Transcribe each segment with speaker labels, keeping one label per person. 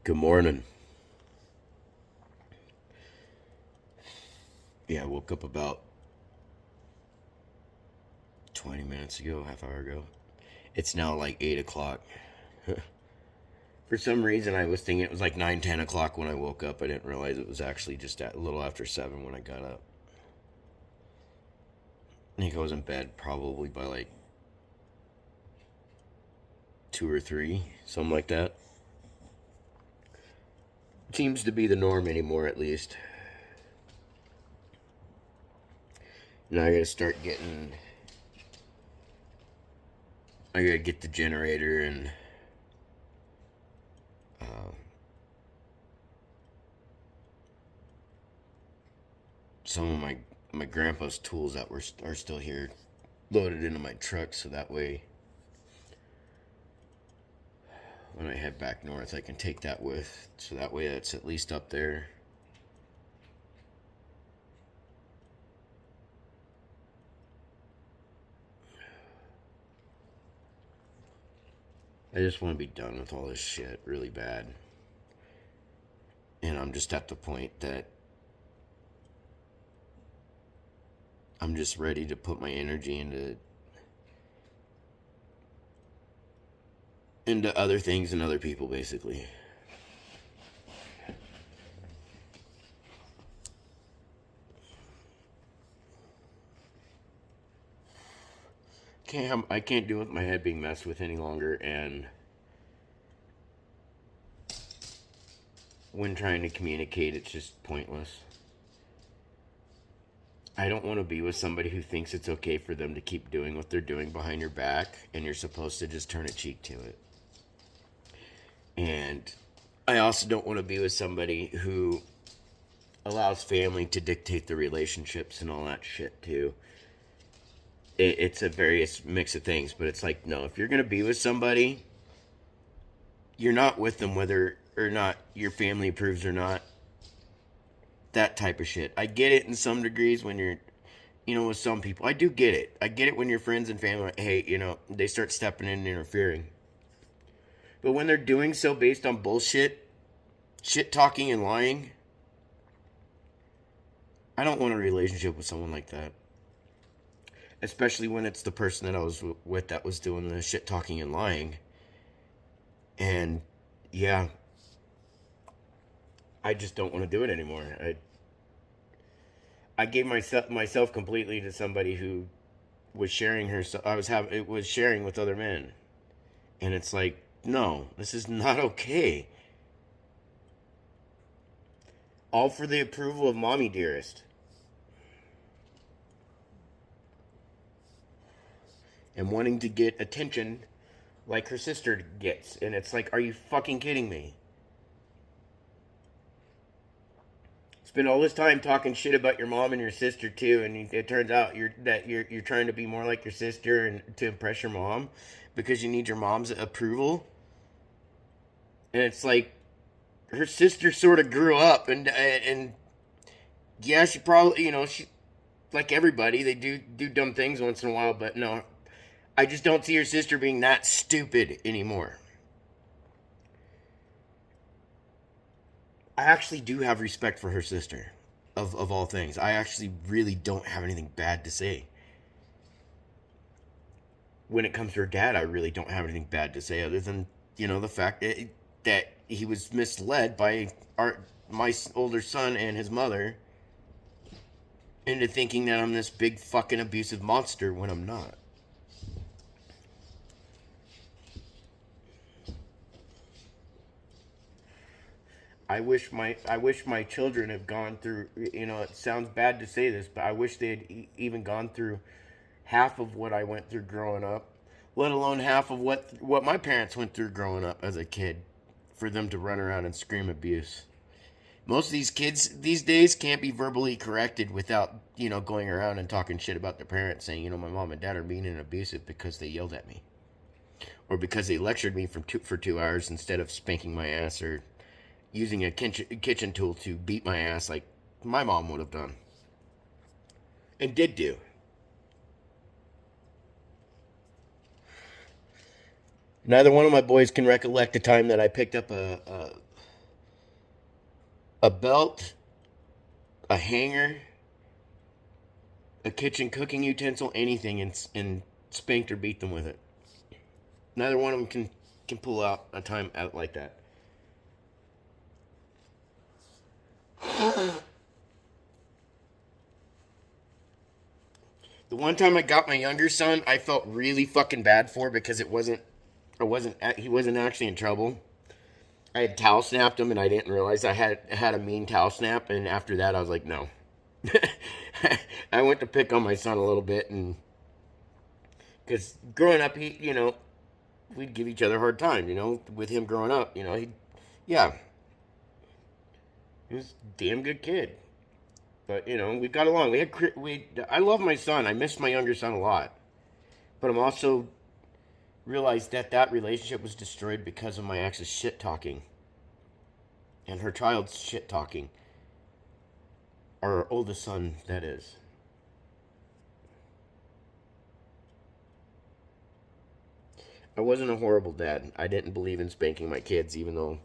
Speaker 1: Good morning. Yeah, I woke up about 20 minutes ago, half hour ago. It's now like 8 o'clock. For some reason, I was thinking it was like 9, 10 o'clock when I woke up. I didn't realize it was actually just a little after 7 when I got up. I think I was in bed probably by like 2 or 3, something like that. Seems to be the norm anymore, at least. Now I gotta start getting. I gotta get the generator and uh, some of my grandpa's tools that are still here loaded into my truck, so that way when I head back north I can take that with, so that way it's at least up there. I just want to be done with all this shit really bad, and I'm just at the point that I'm just ready to put my energy into other things and other people, basically. I can't deal with my head being messed with any longer, and when trying to communicate, it's just pointless. I don't want to be with somebody who thinks it's okay for them to keep doing what they're doing behind your back, and you're supposed to just turn a cheek to it. And I also don't want to be with somebody who allows family to dictate the relationships and all that shit too. It's a various mix of things, but it's like, no, if you're going to be with somebody, you're not with them whether or not your family approves or not. That type of shit. I get it in some degrees when you're, with some people. I do get it. I get it when your friends and family, hey, they start stepping in and interfering. But when they're doing so based on bullshit, shit talking and lying, I don't want a relationship with someone like that. Especially when it's the person that I was with that was doing the shit talking and lying. And yeah, I just don't want to do it anymore. I gave myself completely to somebody who was sharing her. It was sharing with other men, and it's like, no, this is not okay. All for the approval of mommy dearest. And wanting to get attention like her sister gets. And it's like, are you fucking kidding me? Spend all this time talking shit about your mom and your sister too, and it turns out you're trying to be more like your sister and to impress your mom because you need your mom's approval. And it's like her sister sort of grew up, and yeah, she probably, she, like everybody, they do dumb things once in a while, but no, I just don't see her sister being that stupid anymore. I actually do have respect for her sister, of all things. I actually really don't have anything bad to say. When it comes to her dad, I really don't have anything bad to say other than, the fact that he was misled by my older son and his mother into thinking that I'm this big fucking abusive monster when I'm not. I wish my children have gone through. It sounds bad to say this, but I wish they had even gone through half of what I went through growing up, let alone half of what my parents went through growing up as a kid, for them to run around and scream abuse. Most of these kids these days can't be verbally corrected without going around and talking shit about their parents, saying my mom and dad are mean and abusive because they yelled at me, or because they lectured me for 2 hours instead of spanking my ass or using a kitchen tool to beat my ass like my mom would have done and did do. Neither one of my boys can recollect a time that I picked up a belt, a hanger, a kitchen cooking utensil, anything, and spanked or beat them with it. Neither one of them can pull out a time out like that. The one time I got my younger son, I felt really fucking bad for because he wasn't actually in trouble. I had towel snapped him and I didn't realize I had a mean towel snap, and after that I was like, no. I went to pick on my son a little bit, and because growing up, we'd give each other a hard time, with him growing up, yeah, he was a damn good kid. But we got along. I love my son. I miss my younger son a lot. But I'm also realized that relationship was destroyed because of my ex's shit talking and her child's shit talking. Our oldest son, that is. I wasn't a horrible dad. I didn't believe in spanking my kids, even though,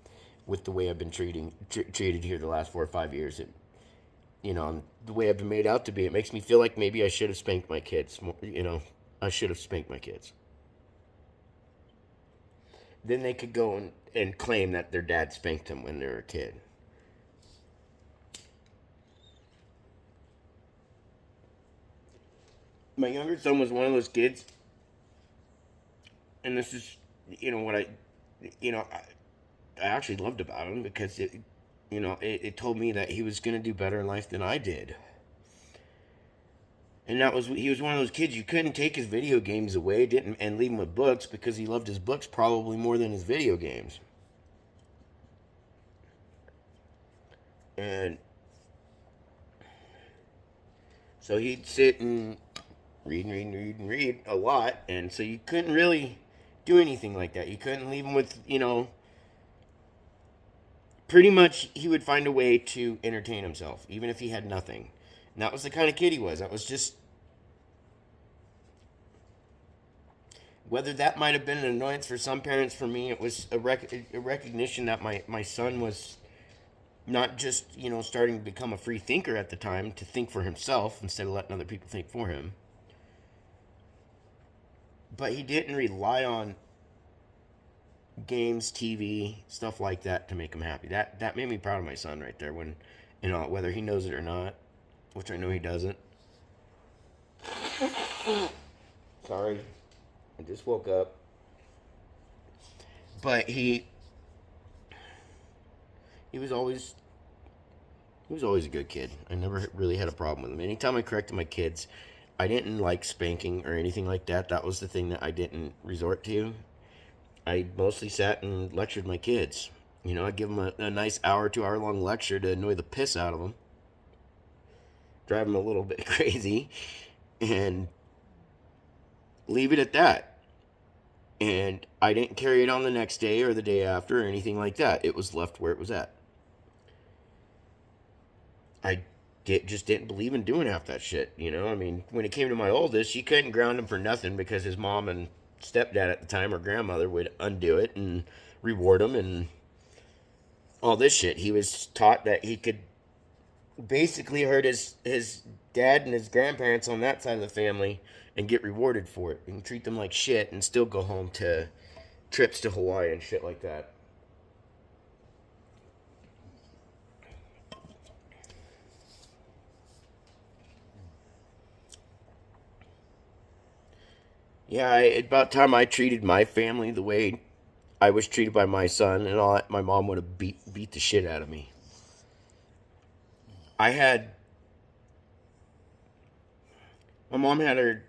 Speaker 1: with the way I've been treated here the last 4 or 5 years, the way I've been made out to be, it makes me feel like maybe I should have spanked my kids. I should have spanked my kids. Then they could go and claim that their dad spanked them when they were a kid. My younger son was one of those kids, and this is, what I actually loved about him, because it told me that he was going to do better in life than I did. And he was one of those kids, you couldn't take his video games away, and leave him with books, because he loved his books probably more than his video games. And so he'd sit and read a lot, and so you couldn't really do anything like that. You couldn't leave him with, pretty much he would find a way to entertain himself, even if he had nothing. And that was the kind of kid he was. That was just, whether that might have been an annoyance for some parents, for me, it was a recognition that my son was not just, starting to become a free thinker at the time, to think for himself instead of letting other people think for him. But he didn't rely on games, TV, stuff like that to make him happy. That made me proud of my son right there, when, whether he knows it or not, which I know he doesn't. Sorry. I just woke up. But he was always a good kid. I never really had a problem with him. Anytime I corrected my kids, I didn't like spanking or anything like that. That was the thing that I didn't resort to. I mostly sat and lectured my kids. I'd give them a nice hour, 2 hour long lecture to annoy the piss out of them, drive them a little bit crazy, and leave it at that. And I didn't carry it on the next day or the day after or anything like that. It was left where it was at. I just didn't believe in doing half that shit, when it came to my oldest, she couldn't ground him for nothing, because his mom and stepdad at the time, or grandmother, would undo it and reward him and all this shit. He was taught that he could basically hurt his dad and his grandparents on that side of the family and get rewarded for it, and treat them like shit and still go home to trips to Hawaii and shit like that. Yeah, about time I treated my family the way I was treated by my son and all that, my mom would have beat the shit out of me. I had My mom had her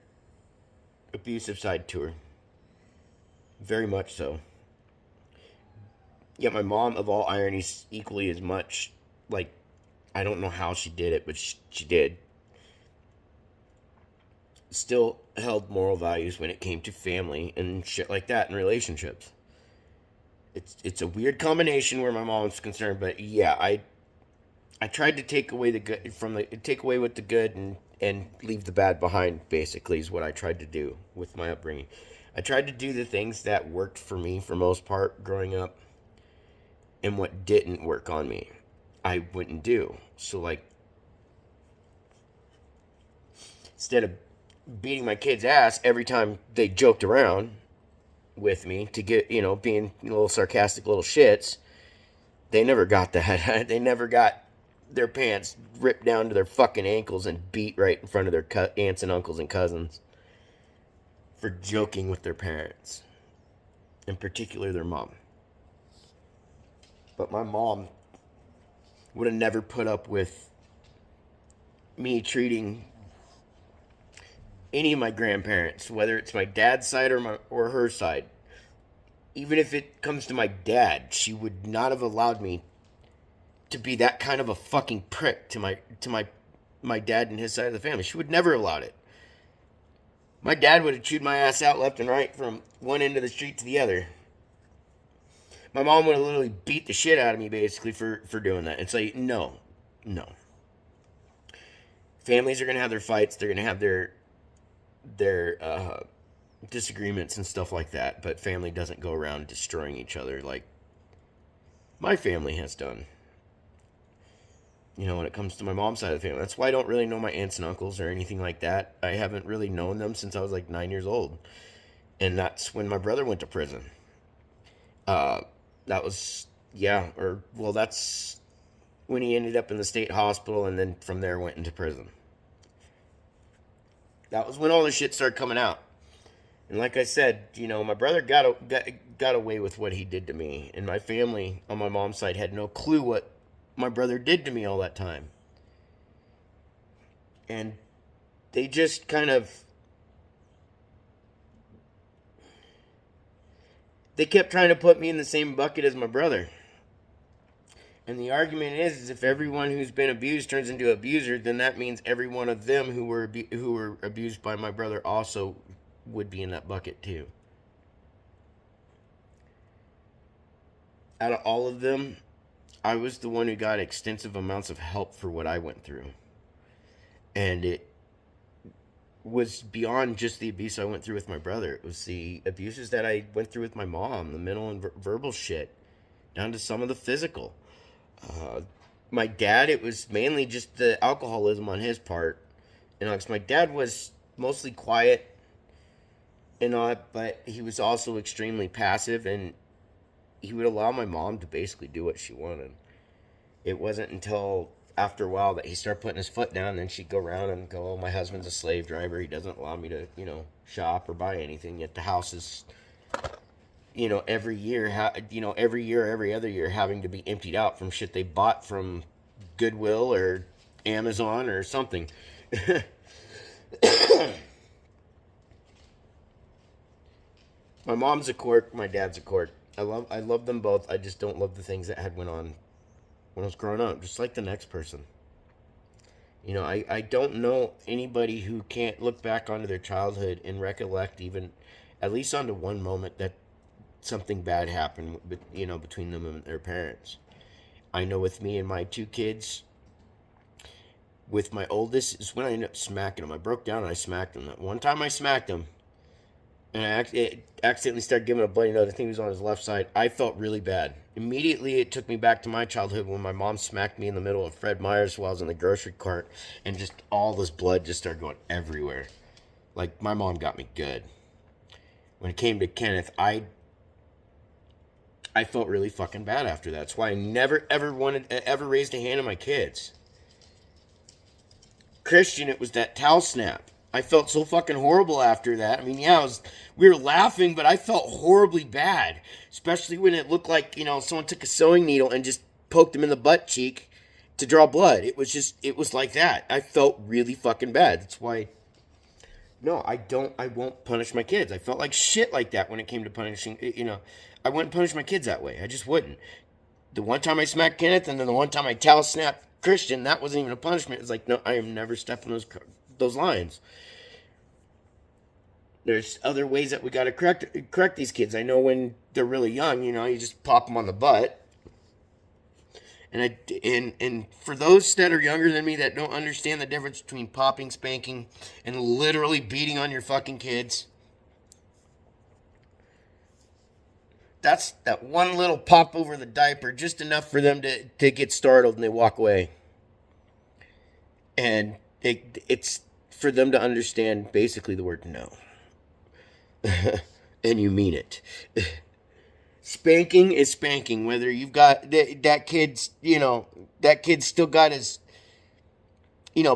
Speaker 1: abusive side to her, very much so. Yet my mom, of all ironies, equally as much, like, I don't know how she did it, but she did, still held moral values when it came to family and shit like that and relationships. It's a weird combination where my mom's concerned, but yeah, I tried to take away the good take away with the good and leave the bad behind, basically, is what I tried to do with my upbringing. I tried to do the things that worked for me for most part growing up, and what didn't work on me, I wouldn't do. So, like, instead of beating my kids' ass every time they joked around with me to get, being little sarcastic little shits, they never got that. They never got their pants ripped down to their fucking ankles and beat right in front of their aunts and uncles and cousins for joking with their parents, in particular their mom. But my mom would have never put up with me treating any of my grandparents, whether it's my dad's side or her side. Even if it comes to my dad, she would not have allowed me to be that kind of a fucking prick to my dad and his side of the family. She would never have allowed it. My dad would have chewed my ass out left and right from one end of the street to the other. My mom would have literally beat the shit out of me, basically, for doing that. It's like, no. Families are going to have their fights. They're going to have their disagreements and stuff like that. But family doesn't go around destroying each other like my family has done. When it comes to my mom's side of the family. That's why I don't really know my aunts and uncles or anything like that. I haven't really known them since I was like 9 years old. And that's when my brother went to prison. That's when he ended up in the state hospital and then from there went into prison. That was when all the shit started coming out. And like I said, my brother got away with what he did to me. And my family on my mom's side had no clue what my brother did to me all that time. And they just kind of... They kept trying to put me in the same bucket as my brother. And the argument is if everyone who's been abused turns into an abuser, then that means every one of them who were abused by my brother also would be in that bucket too. Out of all of them, I was the one who got extensive amounts of help for what I went through. And it was beyond just the abuse I went through with my brother. It was the abuses that I went through with my mom, the mental and verbal shit, down to some of the physical. My dad, it was mainly just the alcoholism on his part. My dad was mostly quiet and all, but he was also extremely passive, and he would allow my mom to basically do what she wanted. It wasn't until after a while that he started putting his foot down, and then she'd go around and go, oh, my husband's a slave driver. He doesn't allow me to, shop or buy anything. Yet the house is, every year, every other year having to be emptied out from shit they bought from Goodwill or Amazon or something. My mom's a cork. My dad's a cork. I love them both. I just don't love the things that had went on when I was growing up, just like the next person. I don't know anybody who can't look back onto their childhood and recollect even at least onto one moment that something bad happened, between them and their parents. I know with me and my two kids, with my oldest, is when I ended up smacking him. I broke down and I smacked him. That one time I smacked him, and I accidentally started giving a bloody nose. I think he was on his left side. I felt really bad. Immediately, it took me back to my childhood when my mom smacked me in the middle of Fred Meyer's while I was in the grocery cart, and just all this blood just started going everywhere. Like, my mom got me good. When it came to Kenneth, I felt really fucking bad after that. That's why I never, ever raised a hand on my kids. Christian, it was that towel snap. I felt so fucking horrible after that. I mean, yeah, we were laughing, but I felt horribly bad. Especially when it looked like, someone took a sewing needle and just poked him in the butt cheek to draw blood. It was like that. I felt really fucking bad. That's why, no, I won't punish my kids. I felt like shit like that when it came to punishing, I wouldn't punish my kids that way. I just wouldn't. The one time I smacked Kenneth and then the one time I towel snapped Christian, that wasn't even a punishment. It's like, no, I am never stepping those lines. There's other ways that we got to correct these kids. I know when they're really young, you just pop them on the butt. And for those that are younger than me that don't understand the difference between popping, spanking, and literally beating on your fucking kids, that's that one little pop over the diaper, just enough for them to get startled and they walk away. And it's for them to understand basically the word no. And you mean it. Spanking is spanking. Whether you've got that kid's, that kid's still got his,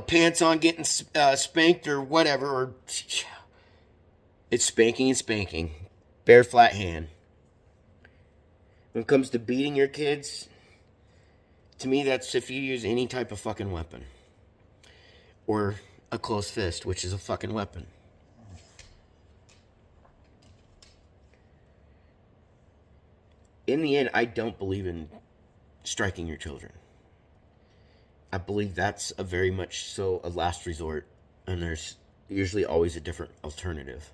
Speaker 1: pants on getting spanked or whatever, or it's spanking and spanking. Bare flat hand. When it comes to beating your kids, to me, that's if you use any type of fucking weapon. Or a closed fist, which is a fucking weapon. In the end, I don't believe in striking your children. I believe that's a very much so a last resort, and there's usually always a different alternative.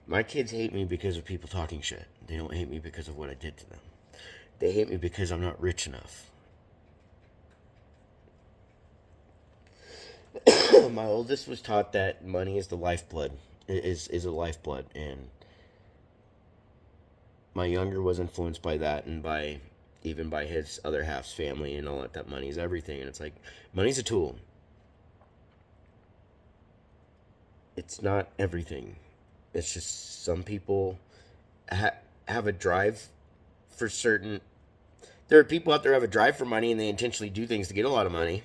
Speaker 1: My kids hate me because of people talking shit. They don't hate me because of what I did to them. They hate me because I'm not rich enough. My oldest was taught that money is the lifeblood, is a lifeblood, and my younger was influenced by that, and even by his other half's family and all that money is everything. And it's like, money's a tool. It's not everything. It's just some people have a drive for certain. There are people out there who have a drive for money and they intentionally do things to get a lot of money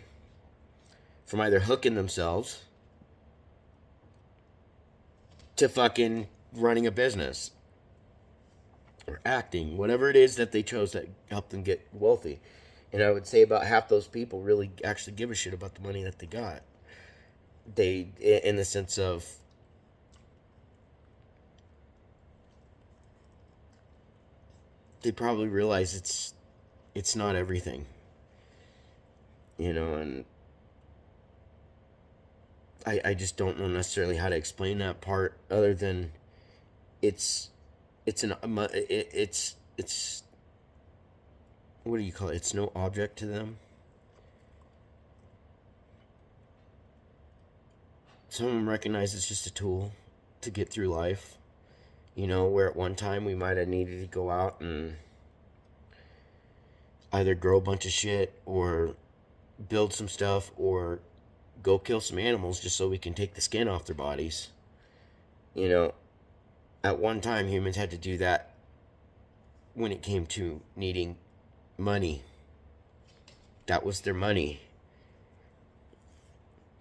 Speaker 1: from either hooking themselves to fucking running a business or acting, whatever it is that they chose that helped them get wealthy. And I would say about half those people really actually give a shit about the money that they got. They, in the sense of, they probably realize it's not everything, and I just don't know necessarily how to explain that part other than it's what do you call it? It's no object to them. Some of them recognize it's just a tool to get through life. Where at one time we might have needed to go out and either grow a bunch of shit or build some stuff or go kill some animals just so we can take the skin off their bodies. At one time humans had to do that when it came to needing money. That was their money.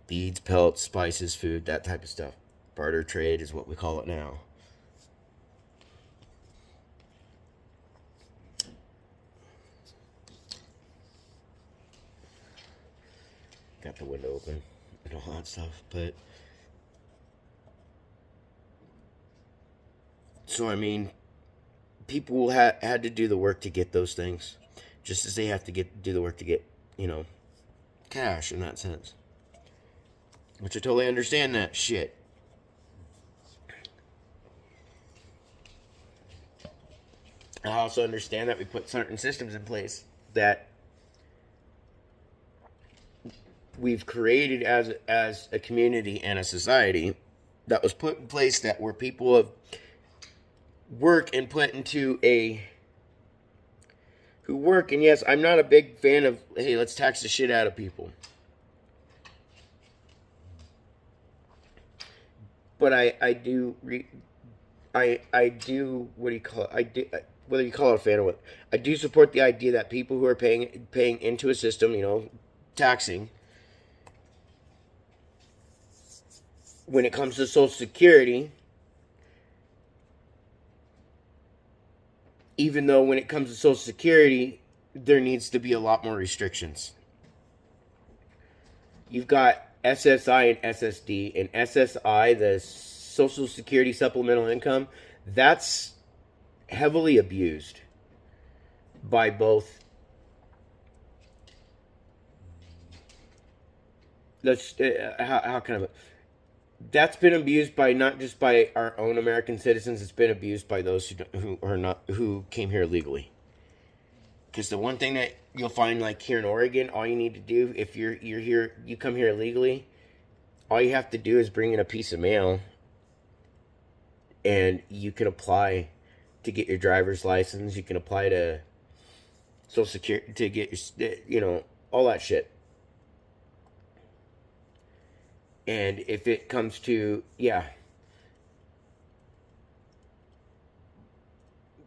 Speaker 1: Beads, pelts, spices, food, that type of stuff. Barter trade is what we call it now. Got the window open and all that stuff, but so I mean, people had to do the work to get those things, just as they have to do the work to get cash in that sense. Which I totally understand that shit. I also understand that we put certain systems in place that we've created as a community and a society that was put in place that where people have work and put into who work. And yes, I'm not a big fan of, hey, let's tax the shit out of people. But I do, what do you call it? Whether you call it a fan or what, I do support the idea that people who are paying into a system, taxing, when it comes to Social Security, even though when it comes to Social Security, there needs to be a lot more restrictions. You've got SSI and SSD. And SSI, the Social Security Supplemental Income, that's heavily abused by both. How can I... That's been abused by not just by our own American citizens. It's been abused by those who came here legally. Because the one thing that you'll find, like here in Oregon, all you need to do if you're here, you come here illegally, all you have to do is bring in a piece of mail, and you can apply to get your driver's license. You can apply to Social Security to get your, all that shit. And if it comes to, yeah,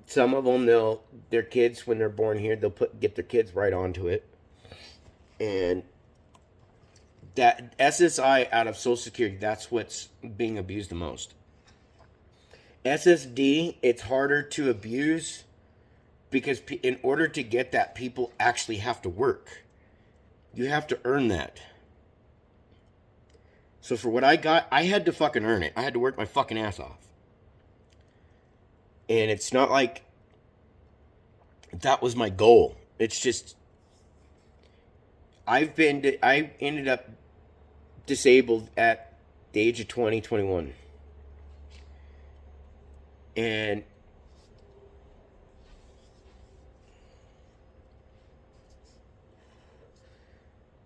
Speaker 1: some of them, their kids, when they're born here, get their kids right onto it. And that SSI out of Social Security, that's what's being abused the most. SSD, it's harder to abuse because in order to get that, people actually have to work. You have to earn that. So for what I got, I had to fucking earn it. I had to work my fucking ass off. And it's not like that was my goal. It's just I ended up disabled at the age of 20, 21. And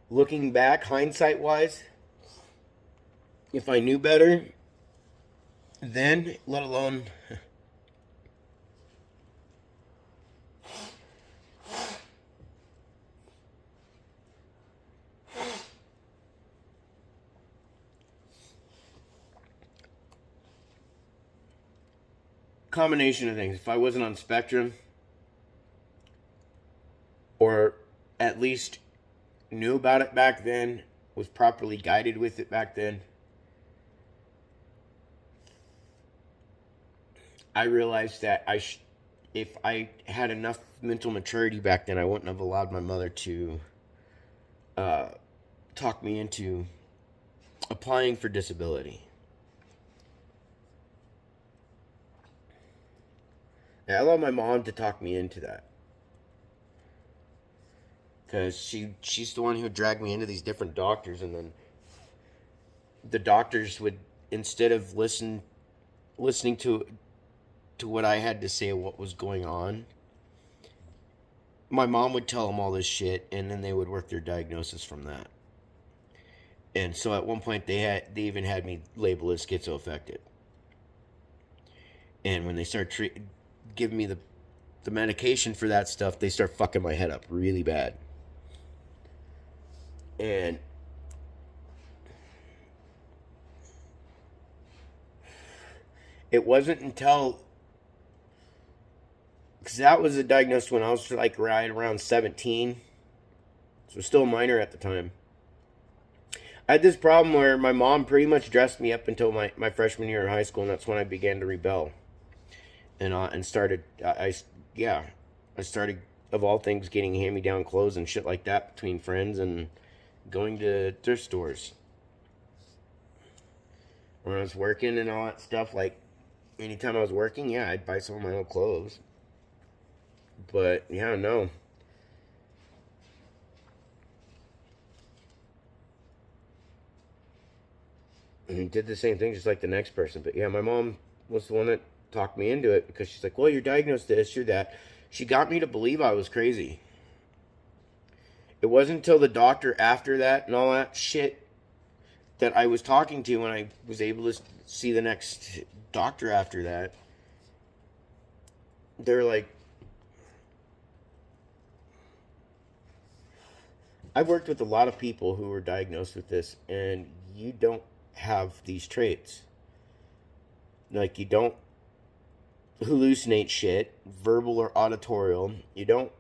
Speaker 1: looking back, hindsight wise, if I knew better then, let alone combination of things. If I wasn't on Spectrum, or at least knew about it back then, was properly guided with it back then, I realized that if I had enough mental maturity back then, I wouldn't have allowed my mother to talk me into applying for disability. And I allowed my mom to talk me into that. Because she's the one who dragged me into these different doctors, and then the doctors would, instead of listening to what I had to say, what was going on, my mom would tell them all this shit, and then they would work their diagnosis from that. And so at one point they even had me labeled as schizoaffected. And when they start giving me the medication for that stuff, they start fucking my head up really bad. And it wasn't until, because that was diagnosed when I was like right around 17, so still a minor at the time. I had this problem where my mom pretty much dressed me up until my freshman year in high school, and that's when I began to rebel. And started, I started, of all things, getting hand-me-down clothes and shit like that between friends and going to thrift stores. When I was working and all that stuff, like, anytime I was working, yeah, I'd buy some of my own clothes. But, yeah, no. And he did the same thing just like the next person. But, yeah, my mom was the one that talked me into it, because she's like, well, you're diagnosed this, you're that. She got me to believe I was crazy. It wasn't until the doctor after that and all that shit that I was talking to when I was able to see the next doctor after that. They're like, I've worked with a lot of people who were diagnosed with this, and you don't have these traits. Like, you don't hallucinate shit, verbal or auditorial. You don't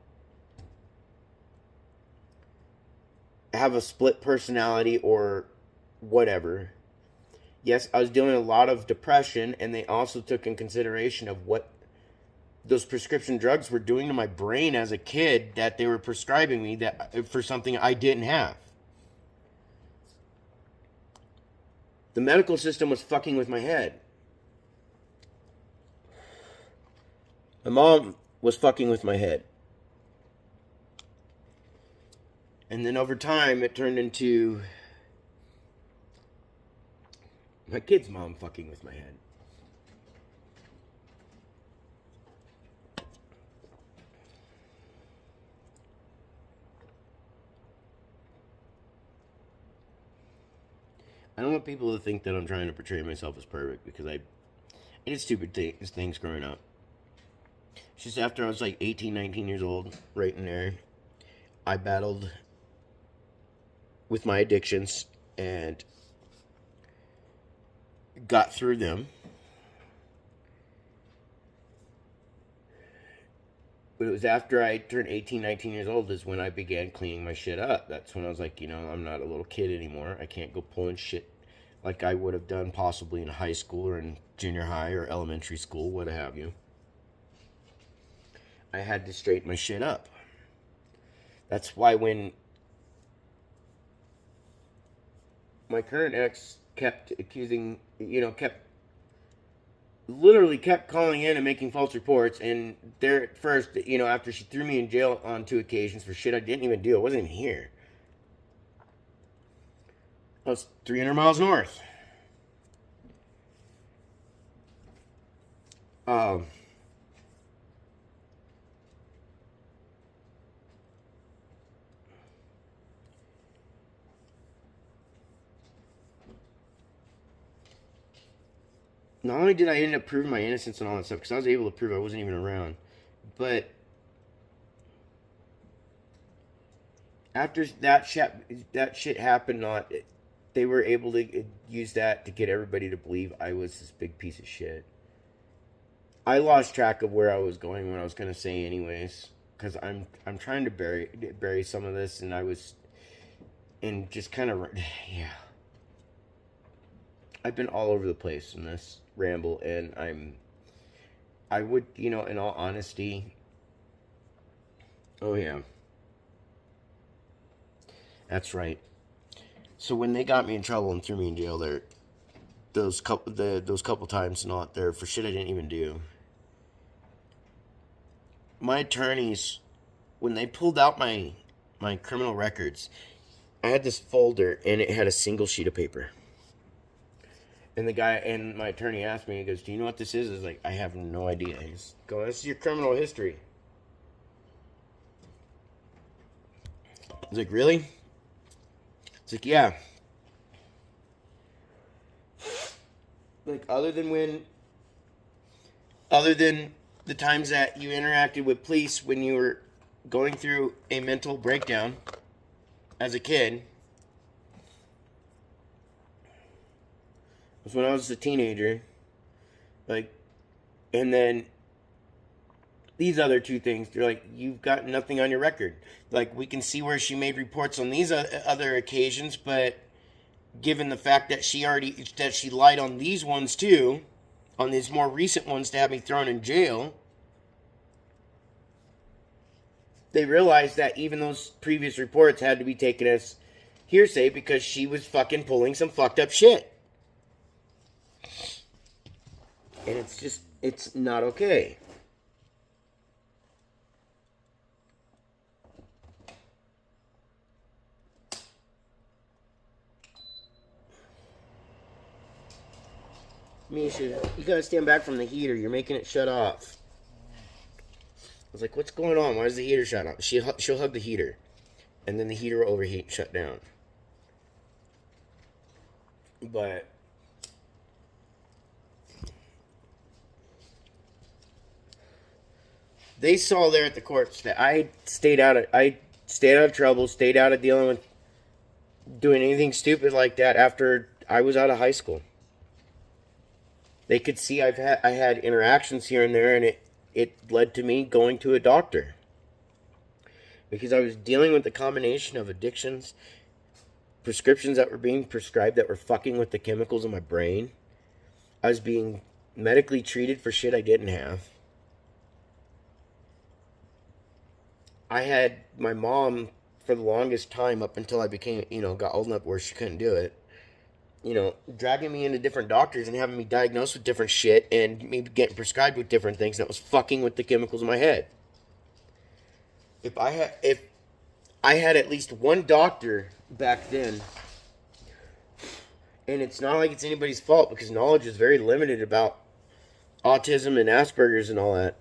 Speaker 1: have a split personality or whatever. Yes, I was dealing with a lot of depression, and they also took in consideration of what those prescription drugs were doing to my brain as a kid, that they were prescribing me that for something I didn't have. The medical system was fucking with my head. My mom was fucking with my head. And then over time, it turned into my kid's mom fucking with my head. I don't want people to think that I'm trying to portray myself as perfect, because I did stupid things growing up. It's just after I was like 18, 19 years old, right in there, I battled with my addictions and got through them. But it was after I turned 18, 19 years old is when I began cleaning my shit up. That's when I was like, I'm not a little kid anymore. I can't go pulling shit like I would have done possibly in high school or in junior high or elementary school, what have you. I had to straighten my shit up. That's why when my current ex kept accusing, literally kept calling in and making false reports, and there at first, after she threw me in jail on 2 occasions for shit I didn't even do, I wasn't even here. I was 300 miles north. Not only did I end up proving my innocence and all that stuff, because I was able to prove I wasn't even around, but after that shit happened, they were able to use that to get everybody to believe I was this big piece of shit. I lost track of where I was going, what I was gonna say, anyways, because I'm trying to bury some of this, and I was, and just kind of, yeah. I've been all over the place in this ramble, and I would, in all honesty, oh yeah, that's right. So when they got me in trouble and threw me in jail there, those couple times not there for shit I didn't even do, my attorneys, when they pulled out my criminal records, I had this folder and it had a single sheet of paper. And the guy and my attorney asked me, he goes, "Do you know what this is?" I was like, "I have no idea." He's going, "This is your criminal history." I was like, "Really?" It's like, "Yeah." Like, other than the times that you interacted with police when you were going through a mental breakdown as a kid, was when I was a teenager, like, and then these other 2 things, they're like, "You've got nothing on your record." Like, we can see where she made reports on these other occasions, but given the fact that she lied on these ones too, on these more recent ones to have me thrown in jail, they realized that even those previous reports had to be taken as hearsay because she was fucking pulling some fucked up shit. And it's not okay. Misha, you gotta stand back from the heater. You're making it shut off. I was like, "What's going on? Why is the heater shut off?" She'll hug the heater, and then the heater will overheat and shut down. But they saw there at the courts that I stayed out of trouble, stayed out of dealing with doing anything stupid like that after I was out of high school. They could see I had interactions here and there, and it led to me going to a doctor. Because I was dealing with the combination of addictions, prescriptions that were being prescribed that were fucking with the chemicals in my brain. I was being medically treated for shit I didn't have. I had my mom for the longest time up until I became, got old enough where she couldn't do it. Dragging me into different doctors and having me diagnosed with different shit and me getting prescribed with different things that was fucking with the chemicals in my head. If I had at least one doctor back then, and it's not like it's anybody's fault because knowledge is very limited about autism and Asperger's and all that.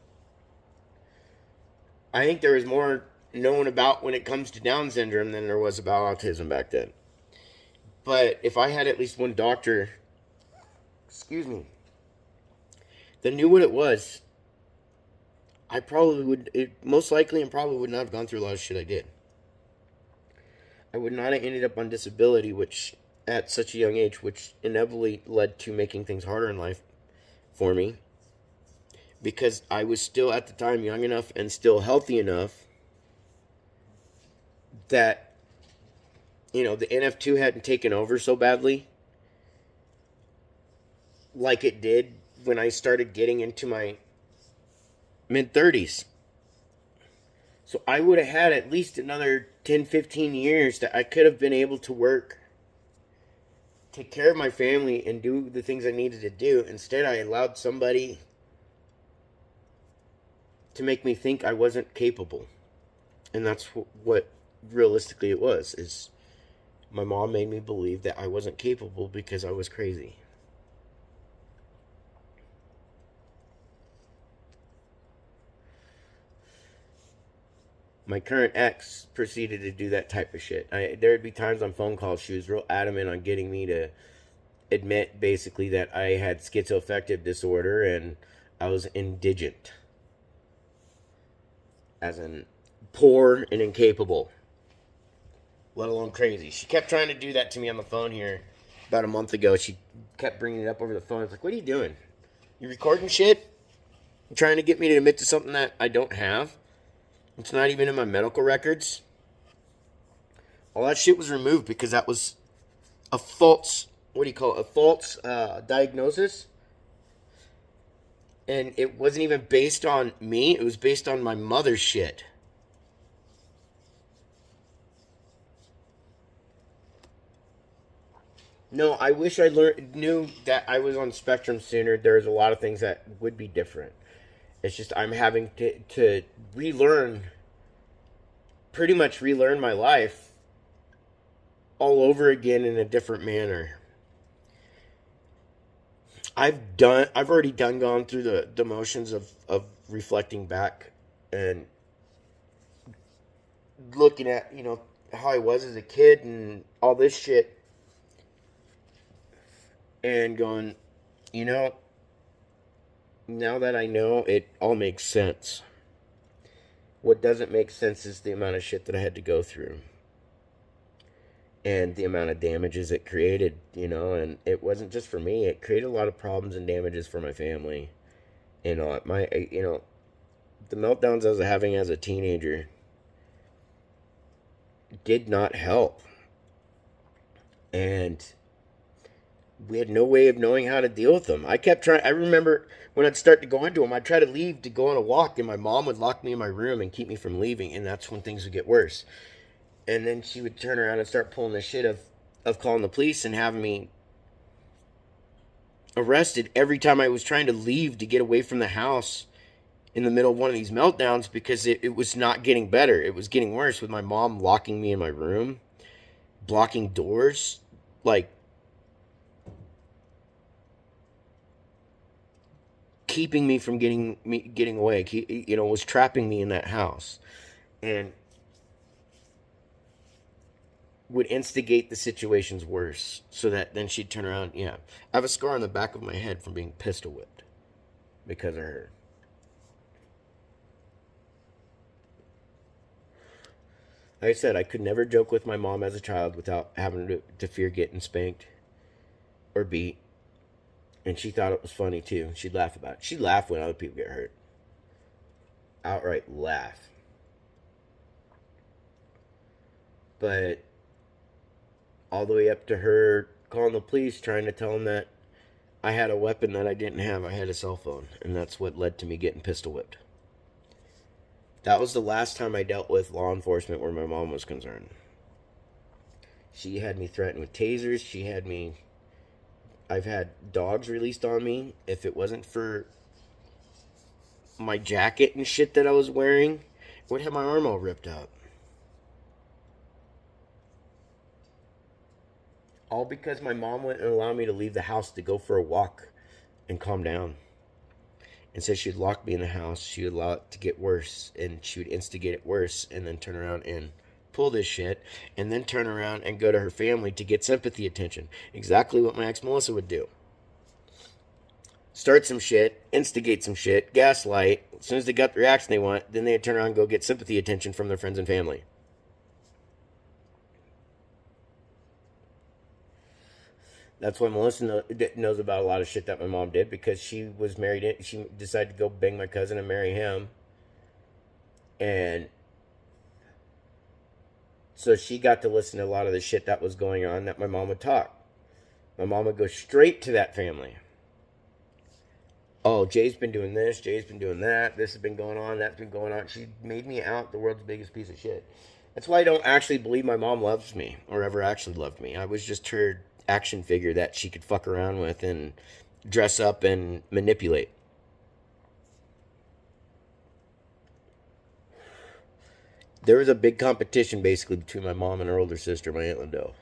Speaker 1: I think there was more known about when it comes to Down syndrome than there was about autism back then. But if I had at least one doctor, excuse me, that knew what it was, I probably would, most likely and probably would not have gone through a lot of shit I did. I would not have ended up on disability, which at such a young age, which inevitably led to making things harder in life for me, because I was still at the time young enough and still healthy enough that, the NF2 hadn't taken over so badly like it did when I started getting into my mid 30s. So I would have had at least another 10, 15 years that I could have been able to work, take care of my family, and do the things I needed to do. Instead, I allowed somebody to make me think I wasn't capable. And that's what realistically it was, is my mom made me believe that I wasn't capable because I was crazy. My current ex proceeded to do that type of shit. There'd be times on phone calls she was real adamant on getting me to admit basically that I had schizoaffective disorder and I was indigent, as in poor and incapable, let alone crazy. She kept trying to do that to me on the phone here about a month ago. She kept bringing it up over the phone. I was like, what are you doing? You recording shit? You trying to get me to admit to something that I don't have? It's not even in my medical records. All that shit was removed because that was a false, a false diagnosis. And it wasn't even based on me. It was based on my mother's shit. No, I wish I knew that I was on spectrum sooner. There's a lot of things that would be different. It's just I'm having to pretty much relearn my life all over again in a different manner. I've already gone through the motions of reflecting back and looking at, how I was as a kid and all this shit, and going, now that I know, it all makes sense. What doesn't make sense is the amount of shit that I had to go through and the amount of damages it created, and it wasn't just for me. It created a lot of problems and damages for my family. The meltdowns I was having as a teenager did not help. And we had no way of knowing how to deal with them. I kept trying. I remember when I'd start to go into them, I'd try to leave to go on a walk, and my mom would lock me in my room and keep me from leaving, and that's when things would get worse. And then she would turn around and start pulling the shit of calling the police and having me arrested every time I was trying to leave to get away from the house in the middle of one of these meltdowns, because it was not getting better. It was getting worse, with my mom locking me in my room, blocking doors, like keeping me from getting away. Was trapping me in that house, and would instigate the situations worse, so that then she'd turn around. Yeah, I have a scar on the back of my head from being pistol whipped because of her. Like I said, I could never joke with my mom as a child without having to fear getting spanked or beat. And she thought it was funny too. She'd laugh about it. She'd laugh when other people get hurt. Outright laugh. But all the way up to her calling the police, trying to tell them that I had a weapon that I didn't have. I had a cell phone. And that's what led to me getting pistol whipped. That was the last time I dealt with law enforcement where my mom was concerned. She had me threatened with tasers. I've had dogs released on me. If it wasn't for my jacket and shit that I was wearing, I would have my arm all ripped up. All because my mom wouldn't allow me to leave the house to go for a walk and calm down. And said she'd lock me in the house. She would allow it to get worse, and she would instigate it worse, and then turn around and pull this shit and then turn around and go to her family to get sympathy attention. Exactly what my ex Melissa would do. Start some shit, instigate some shit, gaslight. As soon as they got the reaction they want, then they turn around and go get sympathy attention from their friends and family. That's why Melissa knows about a lot of shit that my mom did, because she was married. She decided to go bang my cousin and marry him. And so she got to listen to a lot of the shit that was going on that my mom would talk. My mom would go straight to that family. Oh, Jay's been doing this, Jay's been doing that, this has been going on, that's been going on. She made me out the world's biggest piece of shit. That's why I don't actually believe my mom loves me, or ever actually loved me. I was just her action figure that she could fuck around with and dress up and manipulate. There was a big competition basically between my mom and her older sister, my Aunt Lindo.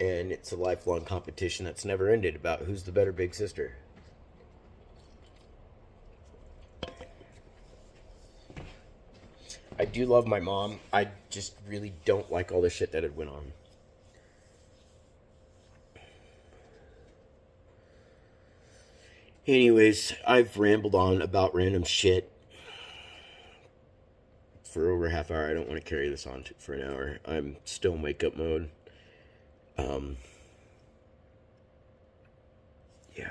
Speaker 1: And it's a lifelong competition that's never ended about who's the better big sister. I do love my mom. I just really don't like all the shit that had went on. Anyways, I've rambled on about random shit for over a half hour. I don't want to carry this on for an hour. I'm still in wake up mode. Yeah,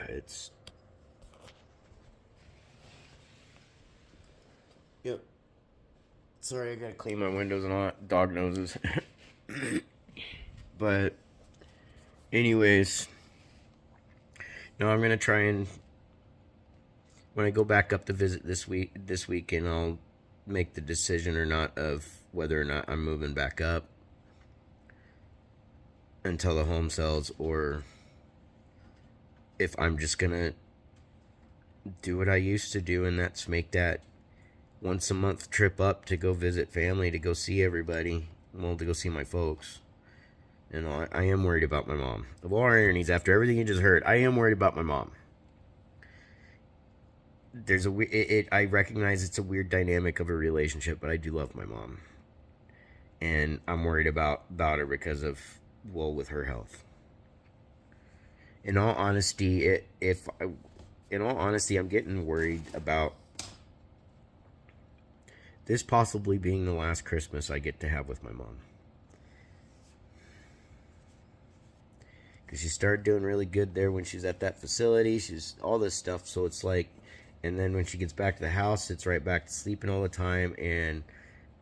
Speaker 1: it's... Yep. Sorry, I gotta clean my windows and all that. Dog noses. But, anyways... No, I'm gonna try and... When I go back up to visit this weekend, I'll make the decision or not of whether or not I'm moving back up until the home sells, or if I'm just gonna do what I used to do, and that's make that once a month trip up to go visit family, to go see everybody, well, to go see my folks. You know, I am worried about my mom. Of all ironies, after everything you just heard, I am worried about my mom. There's I recognize it's a weird dynamic of a relationship, but I do love my mom, and I'm worried about her because of, well, with her health. In all honesty, I'm getting worried about this possibly being the last Christmas I get to have with my mom, because she started doing really good there when she's at that facility. She's all this stuff, so it's like. And then when she gets back to the house, it's right back to sleeping all the time. And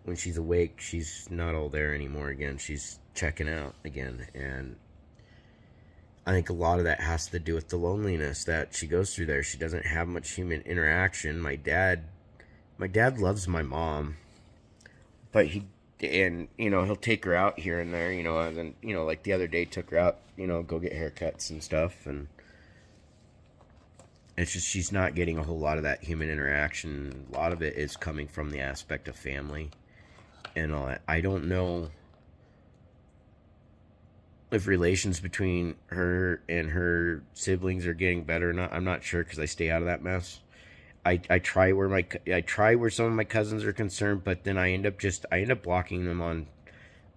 Speaker 1: when she's awake, she's not all there anymore again. She's checking out again. And I think a lot of that has to do with the loneliness that she goes through there. She doesn't have much human interaction. My dad loves my mom. But he'll take her out here and there, and then, like the other day, took her out, go get haircuts and stuff. And it's just she's not getting a whole lot of that human interaction. A lot of it is coming from the aspect of family and all that. I don't know if relations between her and her siblings are getting better or not. I'm not sure, because I stay out of that mess. I try where some of my cousins are concerned, but then I end up blocking them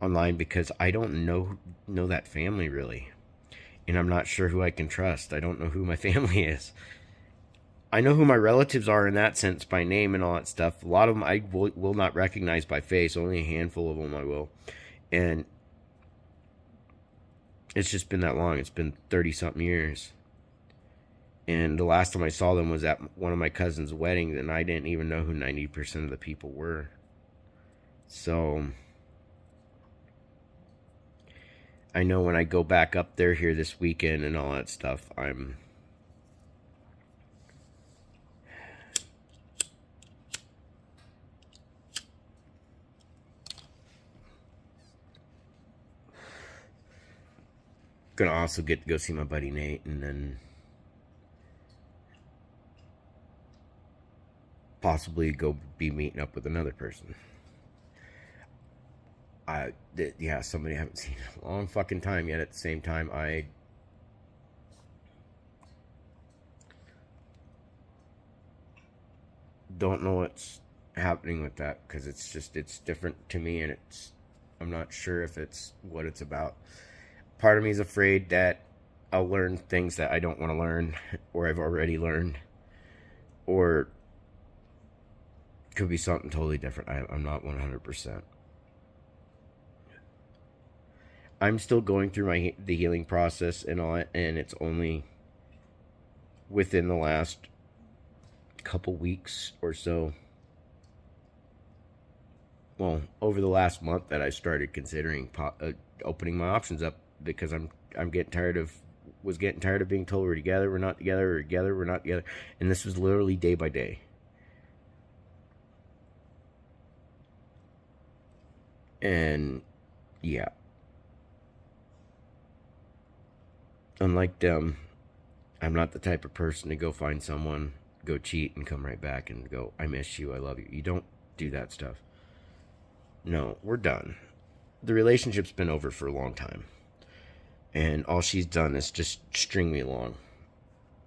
Speaker 1: online, because I don't know that family really, and I'm not sure who I can trust. I don't know who my family is. I know who my relatives are in that sense by name and all that stuff. A lot of them I will not recognize by face. Only a handful of them I will. And it's just been that long. It's been 30-something years. And the last time I saw them was at one of my cousin's weddings, and I didn't even know who 90% of the people were. So I know when I go back up there here this weekend and all that stuff, I'm gonna also get to go see my buddy Nate, and then possibly go be meeting up with another person. Somebody I haven't seen in a long fucking time yet. At the same time, I don't know what's happening with that, because it's different to me, and it's I'm not sure if it's what it's about. Part of me is afraid that I'll learn things that I don't want to learn or I've already learned, or could be something totally different. I'm not 100%. I'm still going through the healing process and all that, and it's only within the last couple weeks or so, well, over the last month, that I started considering opening my options up, because I'm getting tired of being told we're together, we're not together, we're together, we're not together, and this was literally day by day. And yeah, unlike them, I'm not the type of person to go find someone, go cheat, and come right back and go, I miss you, I love you. You don't do that stuff. No, we're done. The relationship's been over for a long time. And all she's done is just string me along.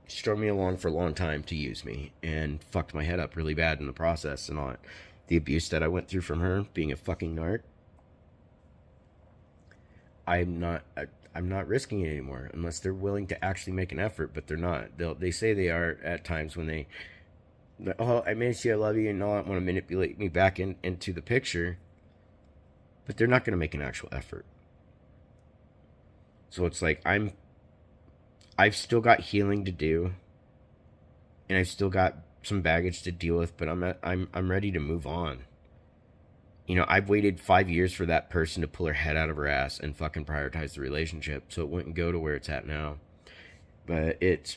Speaker 1: Strung me along for a long time to use me, and fucked my head up really bad in the process and all that. The abuse that I went through from her, being a fucking narc, I'm not risking it anymore unless they're willing to actually make an effort, but they're not. They say they are at times when they, oh, I miss you, I love you, and all that, want to manipulate me back into the picture, but they're not going to make an actual effort. So it's like I've still got healing to do, and I've still got some baggage to deal with, but I'm ready to move on. You know, I've waited 5 years for that person to pull her head out of her ass and fucking prioritize the relationship, so it wouldn't go to where it's at now. But it's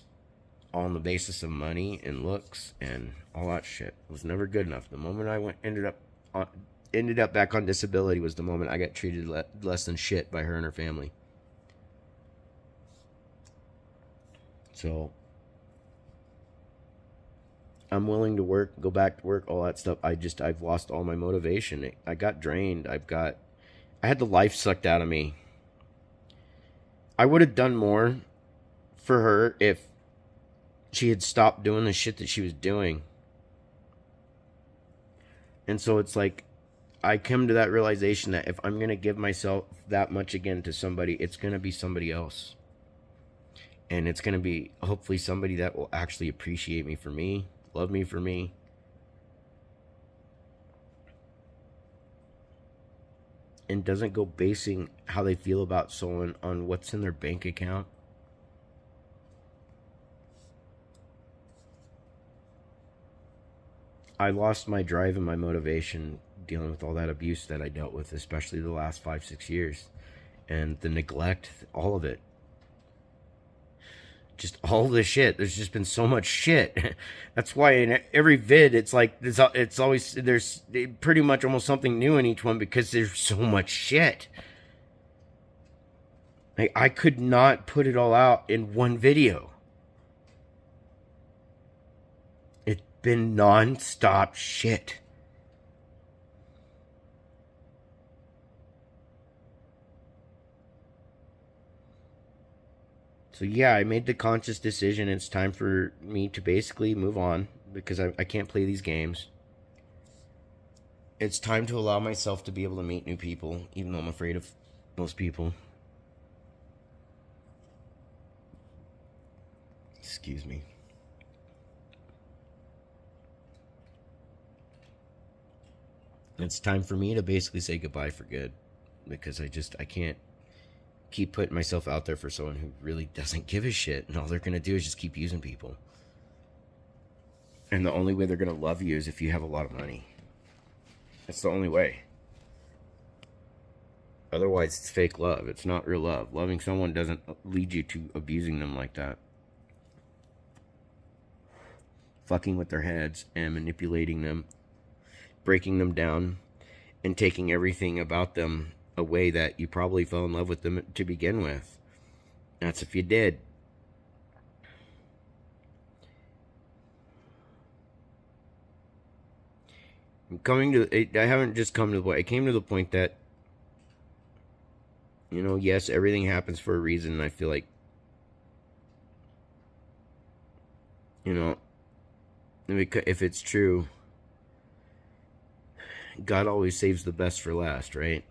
Speaker 1: on the basis of money and looks and all that shit. It was never good enough. The moment I ended up back on disability was the moment I got treated less than shit by her and her family. So I'm willing to work, go back to work, all that stuff. I've lost all my motivation. I got drained. I had the life sucked out of me. I would have done more for her if she had stopped doing the shit that she was doing. And so it's like, I come to that realization that if I'm going to give myself that much again to somebody, it's going to be somebody else. And it's going to be hopefully somebody that will actually appreciate me for me, love me for me. And doesn't go basing how they feel about someone on what's in their bank account. I lost my drive and my motivation dealing with all that abuse that I dealt with, especially the last 5-6 years. And the neglect, all of it. Just all the shit. There's just been so much shit. That's why in every vid, it's like it's always, there's pretty much almost something new in each one, because there's so much shit. Like, I could not put it all out in one video. It's been non-stop shit. So yeah, I made the conscious decision. It's time for me to basically move on, because I can't play these games. It's time to allow myself to be able to meet new people, even though I'm afraid of most people. Excuse me. It's time for me to basically say goodbye for good, because I can't keep putting myself out there for someone who really doesn't give a shit, and all they're gonna do is just keep using people. And the only way they're gonna love you is if you have a lot of money. That's the only way. Otherwise, it's fake love. It's not real love. Loving someone doesn't lead you to abusing them like that. Fucking with their heads and manipulating them, breaking them down, and taking everything about them away that you probably fell in love with them to begin with. That's if you did. I haven't just come to the point. I came to the point that, you know, yes, everything happens for a reason. And I feel like, you know, if it's true, God always saves the best for last, right?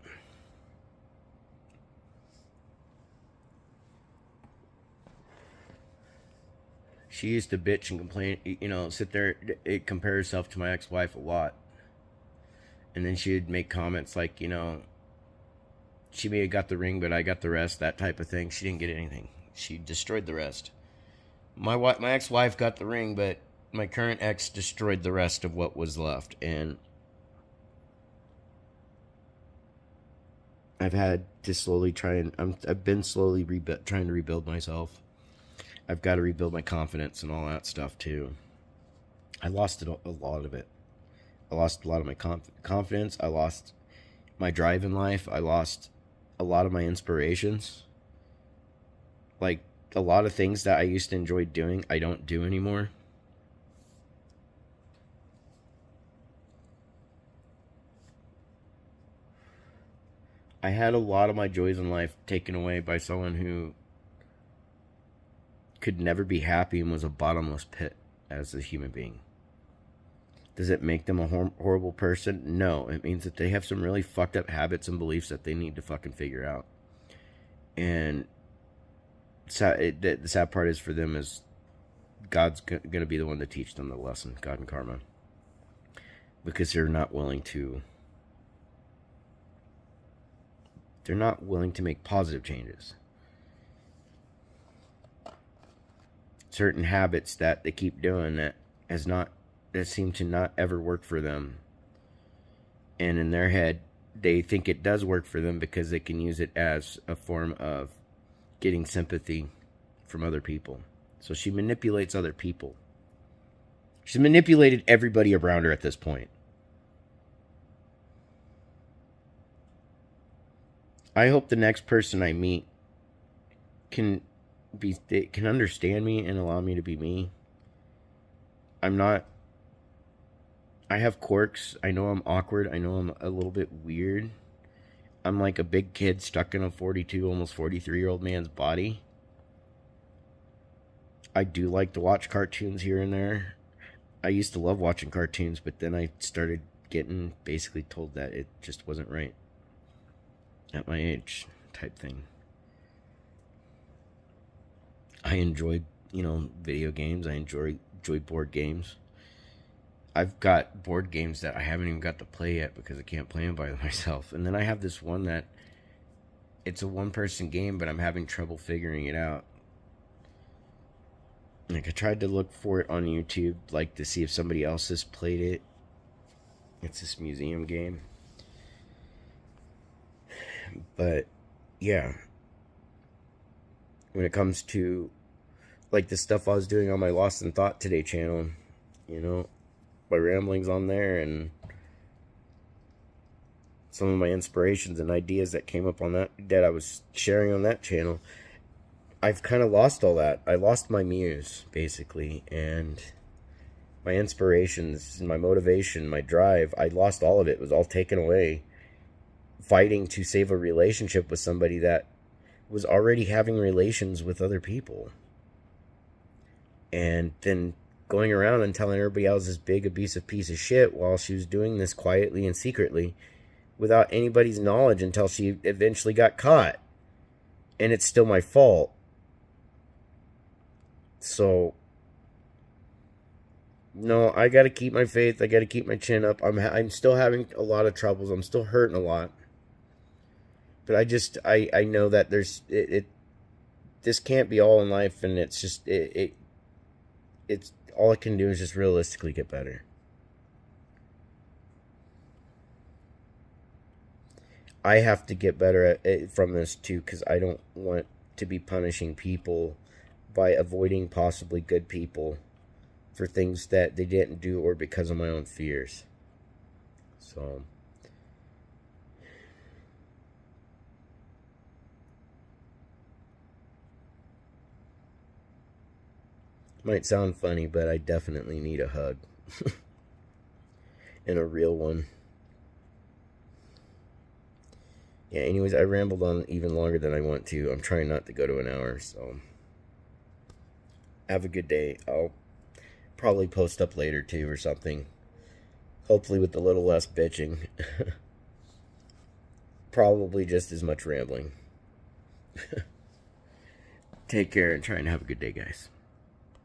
Speaker 1: She used to bitch and complain, sit there, compare herself to my ex-wife a lot. And then she would make comments like, she may have got the ring, but I got the rest, that type of thing. She didn't get anything. She destroyed the rest. My ex-wife got the ring, but my current ex destroyed the rest of what was left. And I've had to slowly I've been slowly trying to rebuild myself. I've got to rebuild my confidence and all that stuff too. I lost a lot of it. I lost a lot of my confidence. I lost my drive in life. I lost a lot of my inspirations. Like, a lot of things that I used to enjoy doing, I don't do anymore. I had a lot of my joys in life taken away by someone who could never be happy and was a bottomless pit as a human being. Does it make them a horrible person? No. It means that they have some really fucked up habits and beliefs that they need to fucking figure out. And the sad part is for them is God's going to be the one to teach them the lesson, God and karma. Because they're not willing to make positive changes. Certain habits that they keep doing that seem to not ever work for them. And in their head, they think it does work for them because they can use it as a form of getting sympathy from other people. So she manipulates other people. She's manipulated everybody around her at this point. I hope the next person I meet can understand me and allow me to be me. I have quirks. I know I'm awkward. I know I'm a little bit weird. I'm like a big kid stuck in a 42, almost 43-year-old man's body. I do like to watch cartoons here and there. I used to love watching cartoons, but then I started getting basically told that it just wasn't right at my age type thing. I enjoyed, video games. I enjoy board games. I've got board games that I haven't even got to play yet because I can't play them by myself. And then I have this one that it's a one-person game, but I'm having trouble figuring it out. Like, I tried to look for it on YouTube, like, to see if somebody else has played it. It's this museum game. But, yeah. When it comes to, like, the stuff I was doing on my Lost in Thought Today channel, my ramblings on there and some of my inspirations and ideas that came up on that I was sharing on that channel, I've kind of lost all that. I lost my muse, basically, and my inspirations, my motivation, my drive. I lost all of it. It was all taken away fighting to save a relationship with somebody that was already having relations with other people. And then going around and telling everybody I was this big abusive piece of shit while she was doing this quietly and secretly without anybody's knowledge until she eventually got caught. And it's still my fault. So, no, I got to keep my faith. I got to keep my chin up. I'm still having a lot of troubles. I'm still hurting a lot. But I know that this can't be all in life, and it's just, it's all I can do is just realistically get better. I have to get better at it from this too, because I don't want to be punishing people by avoiding possibly good people for things that they didn't do or because of my own fears. So, might sound funny, but I definitely need a hug. And a real one. Yeah, anyways, I rambled on even longer than I want to. I'm trying not to go to an hour, so have a good day. I'll probably post up later too or something. Hopefully with a little less bitching. Probably just as much rambling. Take care and try and have a good day, guys.